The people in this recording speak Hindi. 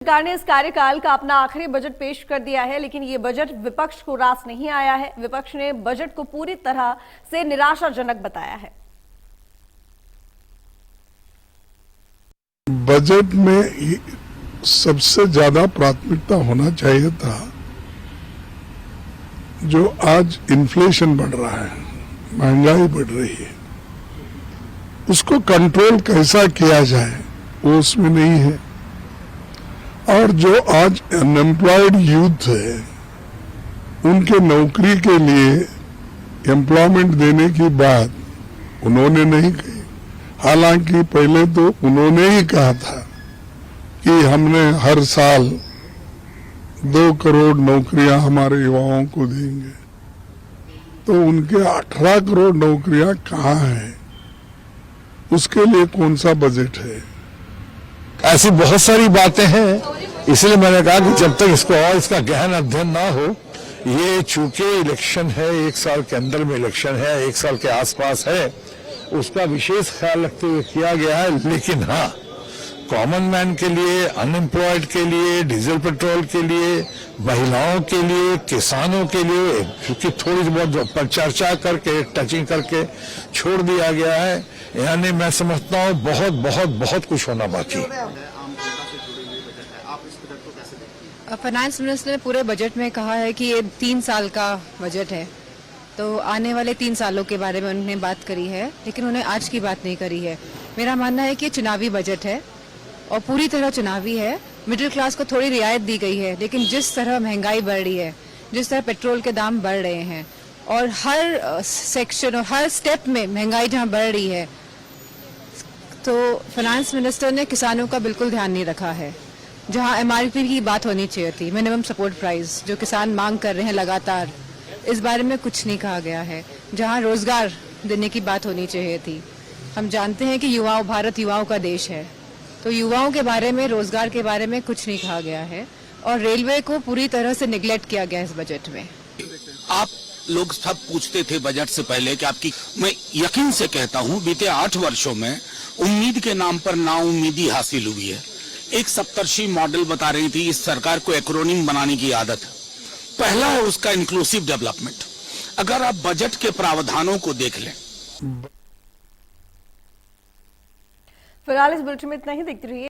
सरकार ने इस कार्यकाल का अपना आखिरी बजट पेश कर दिया है, लेकिन ये बजट विपक्ष को रास नहीं आया है। विपक्ष ने बजट को पूरी तरह से निराशाजनक बताया है। बजट में सबसे ज्यादा प्राथमिकता होना चाहिए था जो आज इन्फ्लेशन बढ़ रहा है, महंगाई बढ़ रही है, उसको कंट्रोल कैसा किया जाए वो उसमें नहीं है। और जो आज अनएम्प्लॉयड यूथ है उनके नौकरी के लिए एम्प्लॉयमेंट देने की बात उन्होंने नहीं कही। हालांकि पहले तो उन्होंने ही कहा था कि हमने हर साल 2 करोड़ नौकरियां हमारे युवाओं को देंगे, तो उनके 18 करोड़ नौकरियां कहाँ हैं? उसके लिए कौन सा बजट है? ऐसी बहुत सारी बातें हैं, इसलिए मैंने कहा कि जब तक इसको और इसका गहन अध्ययन ना हो, ये चूंकि इलेक्शन है, 1 साल के अंदर में इलेक्शन है, 1 साल के आसपास है, उसका विशेष ख्याल रखते हुए किया गया है। लेकिन हाँ, कॉमन मैन के लिए, अनएम्प्लॉयड के लिए, डीजल पेट्रोल के लिए, महिलाओं के लिए, किसानों के लिए, क्योंकि थोड़ी बहुत चर्चा करके, टचिंग करके छोड़ दिया गया है, यानी मैं समझता हूँ बहुत बहुत बहुत कुछ होना बाकी। फाइनेंस मिनिस्टर ने पूरे बजट में कहा है कि ये 3 साल का बजट है, तो आने वाले 3 सालों के बारे में उन्होंने बात करी है, लेकिन उन्होंने आज की बात नहीं करी है। मेरा मानना है कि ये चुनावी बजट है और पूरी तरह चुनावी है। मिडिल क्लास को थोड़ी रियायत दी गई है, लेकिन जिस तरह महंगाई बढ़ रही है, जिस तरह पेट्रोल के दाम बढ़ रहे हैं और हर सेक्शन और हर स्टेप में महंगाई जहां बढ़ रही है, तो फाइनेंस मिनिस्टर ने किसानों का बिल्कुल ध्यान नहीं रखा है। जहां एमआरपी की बात होनी चाहिए थी, मिनिमम सपोर्ट प्राइस, जो किसान मांग कर रहे हैं लगातार, इस बारे में कुछ नहीं कहा गया है। जहां रोजगार देने की बात होनी चाहिए थी, हम जानते हैं कि भारत युवाओं का देश है, तो युवाओं के बारे में, रोजगार के बारे में कुछ नहीं कहा गया है और रेलवे को पूरी तरह से निगलेक्ट किया गया इस बजट में। आप लोग सब पूछते थे बजट से पहले कि आपकी, मैं यकीन से कहता हूं बीते 8 वर्षों में उम्मीद के नाम पर नाउम्मीदी हासिल हुई है। एक सप्तर्षि मॉडल बता रही थी, इस सरकार को एक्रोनिम बनाने की आदत है। पहला है उसका इंक्लूसिव डेवलपमेंट। अगर आप बजट के प्रावधानों को देख लें। फिलहाल इस बुलेटिन में इतना ही। देखते रहिए।